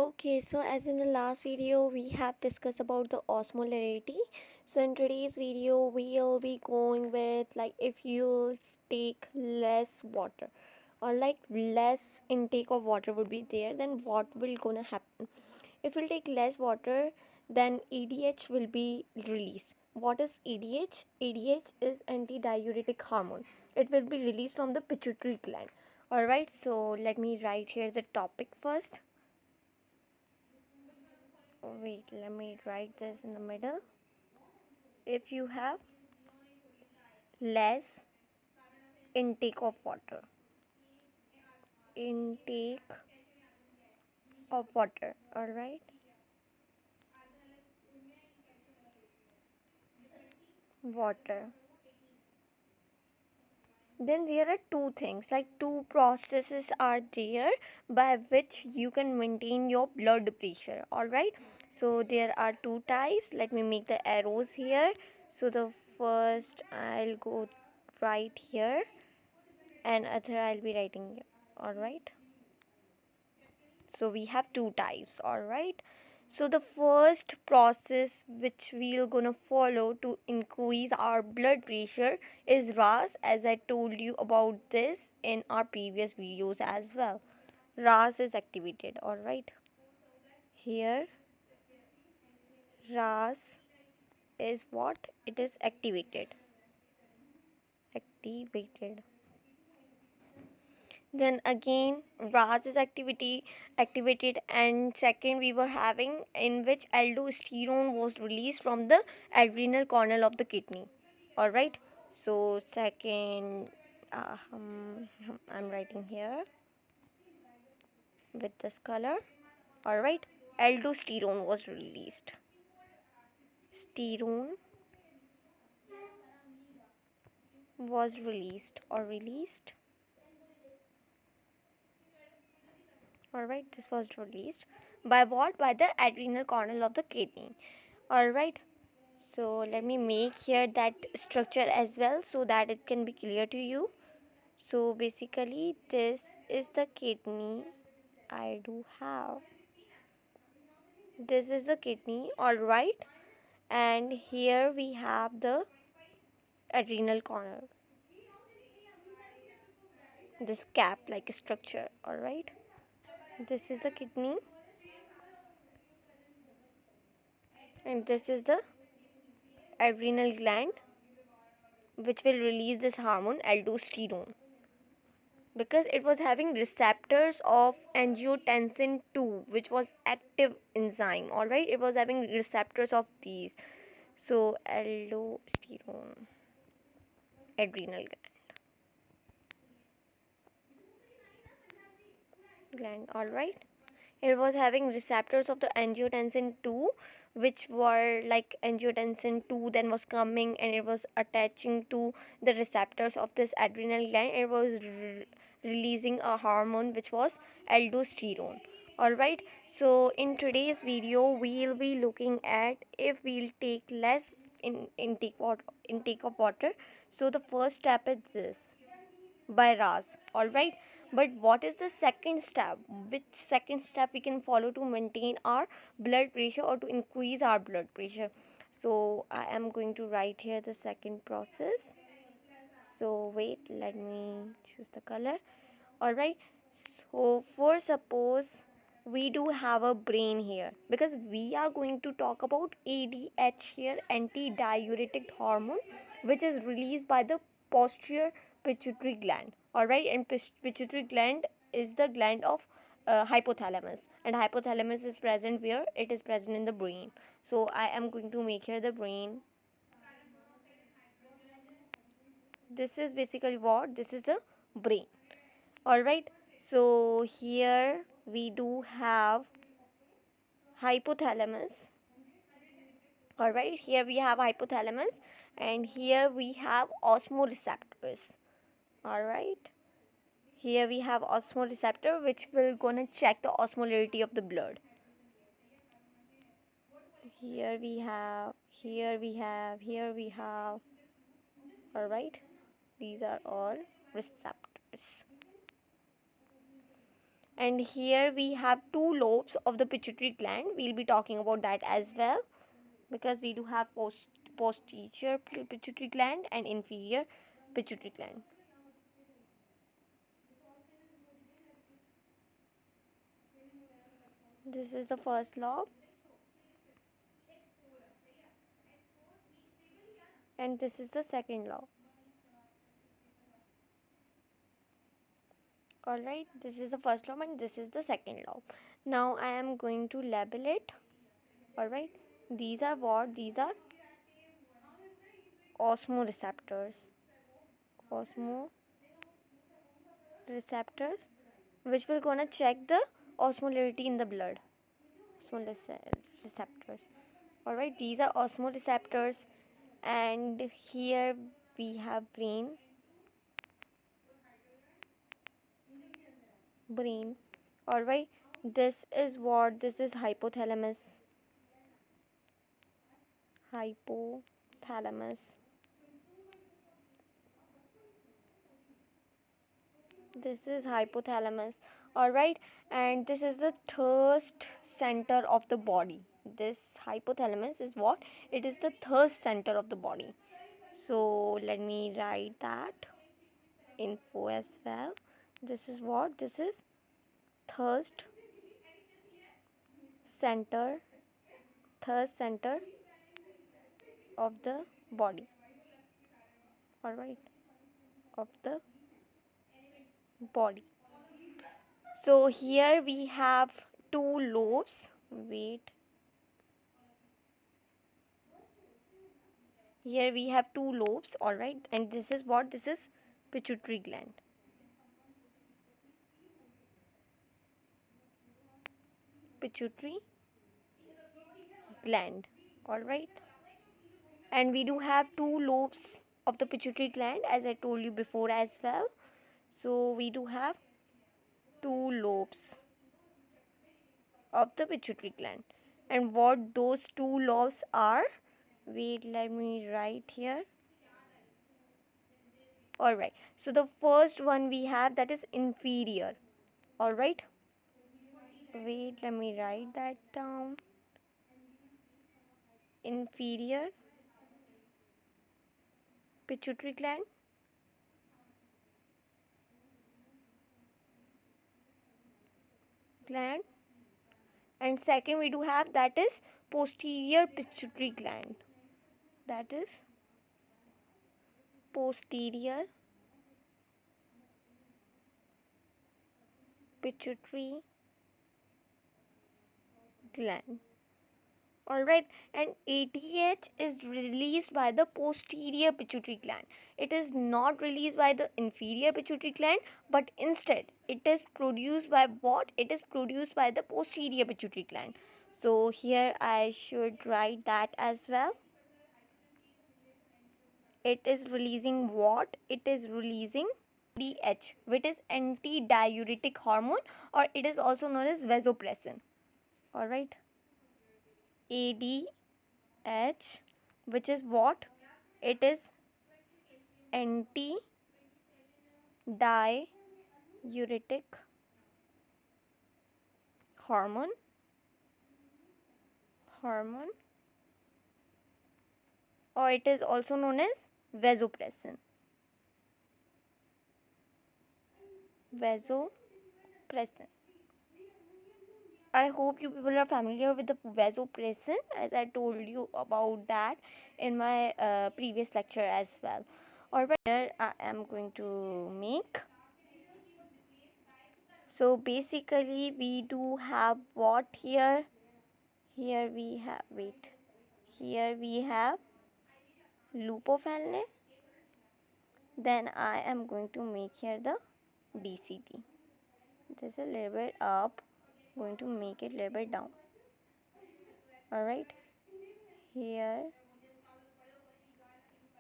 Okay, so as in the last video, we have discussed about the osmolarity. So in today's video, we'll be going with like if you take less water or like less intake of water would be there, then what will gonna happen? If we'll take less water, then EDH will be released. What is EDH? EDH is anti-diuretic hormone. It will be released from the pituitary gland. Alright, so let me write here the topic first. Wait, let me write this in the middle. If you have less intake of water, intake of water, all right, water, then there are two things, like two processes are there by which you can maintain your blood pressure. All right, so there are two types. Let me make the arrows here. So the first I'll go right here and other I'll be writing here. All right, so we have two types. All right, so the first process which we're gonna follow to increase our blood pressure is RAS, as I told you about this in our previous videos as well. RAS is activated. All right, here RAS is what? It is activated. Then again RAS is activated, and second we were having in which aldosterone was released from the adrenal corner of the kidney. All right, so second, I'm writing here with this color. All right, aldosterone was released. Sterone was released. All right, this was released by what? By the adrenal corner of the kidney. All right, so let me make here that structure as well so that it can be clear to you. So basically this is the kidney. I do have this is the kidney. All right, and here we have the adrenal corner, this cap like structure. All right, this is the kidney and this is the adrenal gland which will release this hormone aldosterone, because it was having receptors of angiotensin 2, which was active enzyme. All right, it was having receptors of these. So aldosterone, adrenal gland. All right, it was having receptors of the angiotensin 2, which were like angiotensin 2 then was coming and it was attaching to the receptors of this adrenal gland. It was releasing a hormone which was aldosterone. All right, so in today's video we'll be looking at if we'll take less intake of water. So the first step is this, by RAS. All right, but what is the second step? Which second step we can follow to maintain our blood pressure or to increase our blood pressure? So I am going to write here the second process. So wait, let me choose the color. All right, so for suppose we do have a brain here, because we are going to talk about ADH here, anti-diuretic hormone, which is released by the posterior pituitary gland. All right, and pituitary gland is the gland of hypothalamus, and hypothalamus is present where? It is present in the brain. So I am going to make here the brain. This is basically what? This is the brain. All right, so here we do have hypothalamus. All right, here we have hypothalamus and here we have osmoreceptors. All right, here we have osmoreceptor which will gonna check the osmolarity of the blood. Here we have, all right, these are all receptors. And here we have two lobes of the pituitary gland. We'll be talking about that as well, because we do have posterior pituitary gland and inferior pituitary gland. This is the first lobe, and this is the second lobe. Alright, this is the first lobe and this is the second lobe. Now I am going to label it. Alright, these are what? These are osmoreceptors. Osmoreceptors, which will gonna check the osmolarity in the blood. Osmoreceptors. Alright, these are osmoreceptors, and here we have brain. Alright, this is what? This is hypothalamus. This is hypothalamus. Alright, and this is the thirst center of the body. This hypothalamus is what? It is the thirst center of the body. So let me write that info as well. This is what? This is thirst center of the body. Alright, of the body. So here we have two lobes. Here we have two lobes, alright, and this is what? This is pituitary gland. Alright, and we do have two lobes of the pituitary gland, as I told you before as well. So we do have two lobes of the pituitary gland, and what those two lobes are? Wait, let me write here. Alright, so the first one we have, that is inferior. Alright, wait, let me write that down. Inferior pituitary gland. And second we do have, that is posterior pituitary gland. That is posterior pituitary gland. Alright, and ADH is released by the posterior pituitary gland. It is not released by the inferior pituitary gland, but instead it is produced by what? It is produced by the posterior pituitary gland. So here I should write that as well. It is releasing what? It is releasing ADH, which is anti-diuretic hormone, or it is also known as vasopressin. Alright, ADH, which is what? It is anti-diuretic hormone, or it is also known as vasopressin. I hope you people are familiar with the vasopressin, as I told you about that in my previous lecture as well. Alright, here I am going to make. So basically we do have what here? Here we have, here we have loop of Henle. Then I am going to make here the DCT. This is a little bit up, going to make it a little bit down. Alright, here.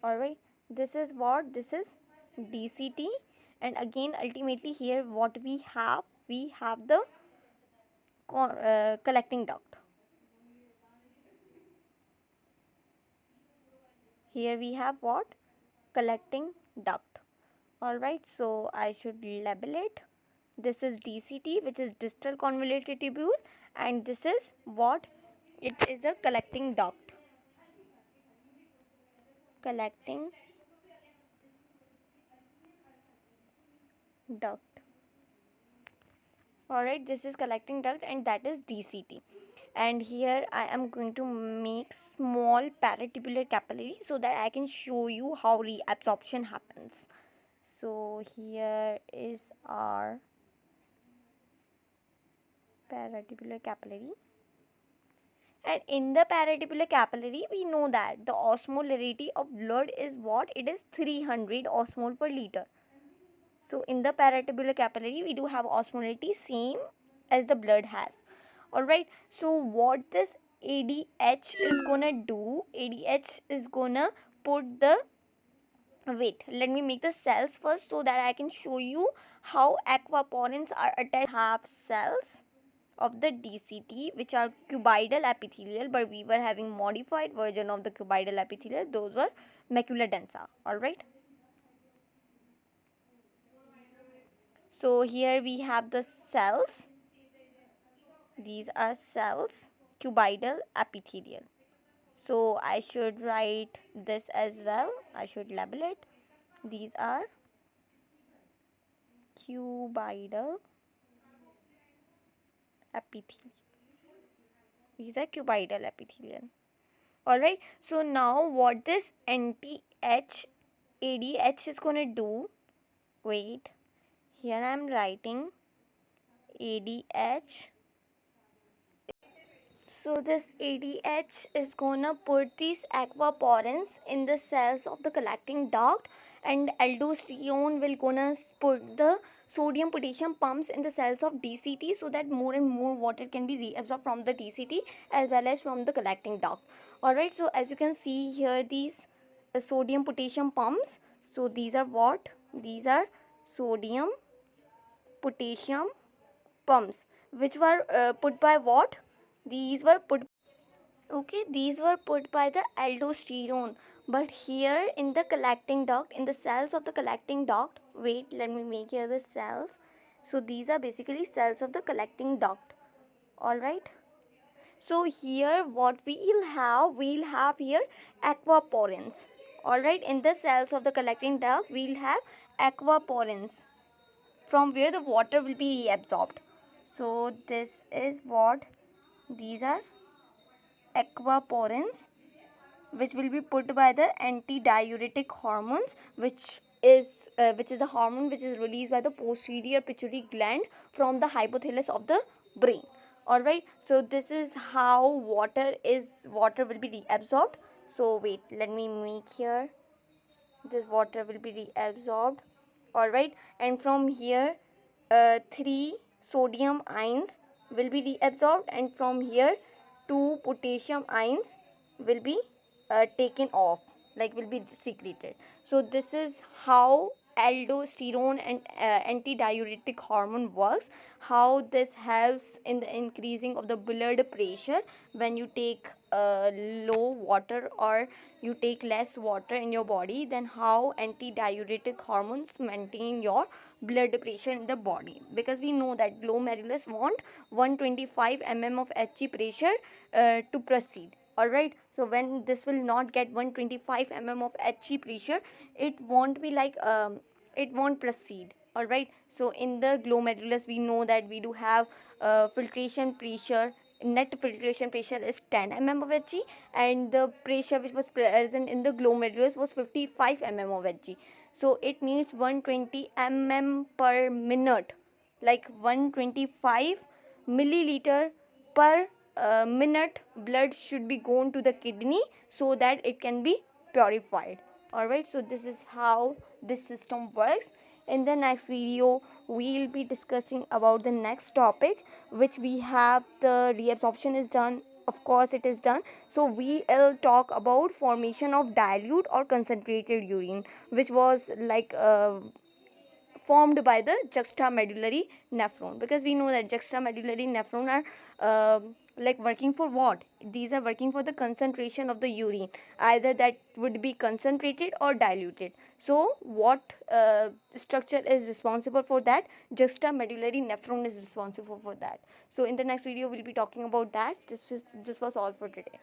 Alright, this is what? This is DCT, and again ultimately here what we have the collecting duct. Here we have what? Collecting duct. Alright, so I should label it. This is DCT, which is distal convoluted tubule, and this is what? It is a collecting duct. Collecting duct. Alright, this is collecting duct and that is DCT. And here I am going to make small paratubular capillary so that I can show you how reabsorption happens. So here is our paratubular capillary. And in the paratubular capillary, we know that the osmolarity of blood is what? It is 300 osmol per liter. So in the paratubular capillary, we do have osmolarity same as the blood has. Alright, so what this ADH is gonna do, ADH is gonna put the, wait, let me make the cells first so that I can show you how aquaporins are attached. Have cells of the DCT which are cuboidal epithelial, but we were having modified version of the cuboidal epithelial, those were macula densa. Alright, so here we have the cells. These are cells, cuboidal epithelial. So I should write this as well. I should label it. These are cuboidal epithelial. These are cuboidal epithelial. Alright. So now what this anti-H ADH is going to do. Wait. Here I am writing ADH. So this ADH is gonna put these aquaporins in the cells of the collecting duct, and aldosterone will gonna put the sodium potassium pumps in the cells of DCT so that more and more water can be reabsorbed from the DCT as well as from the collecting duct. Alright, so as you can see here, these sodium potassium pumps. So these are what? These are sodium potassium pumps which were put by what? These were put, okay, these were put by the aldosterone. But here in the collecting duct, in the cells of the collecting duct, wait, let me make here the cells. So these are basically cells of the collecting duct. Alright, so here what we'll have here aquaporins. Alright, in the cells of the collecting duct we'll have aquaporins from where the water will be reabsorbed. So this is what, these are aquaporins which will be put by the anti-diuretic hormones, which is the hormone which is released by the posterior pituitary gland from the hypothalamus of the brain. Alright, so this is how water will be reabsorbed. So wait, let me make here, this water will be reabsorbed. Alright, and from here 3 sodium ions will be reabsorbed, and from here 2 potassium ions will be taken off, like will be secreted. So this is how aldosterone and anti-diuretic hormone works, how this helps in the increasing of the blood pressure when you take low water or you take less water in your body, then how anti-diuretic hormones maintain your blood pressure in the body, because we know that glomerulus want 125 mm of Hg pressure to proceed. Alright, so when this will not get 125 mm of Hg pressure, it won't be like it won't proceed. Alright, so in the glomerulus we know that we do have filtration pressure. Net filtration pressure is 10 mm of Hg, and the pressure which was present in the glomerulus was 55 mm of Hg. So it needs 120 mm per minute, like 125 milliliter per minute blood should be gone to the kidney so that it can be purified. Alright, so this is how this system works. In the next video we'll be discussing about the next topic, which we have the reabsorption is done, of course it is done. So we will talk about formation of dilute or concentrated urine, which was like formed by the juxtamedullary nephron, because we know that juxtamedullary nephron are like working for what? These are working for the concentration of the urine, either that would be concentrated or diluted. So what structure is responsible for that? Juxtamedullary nephron is responsible for that. So in the next video we'll be talking about that. This was all for today.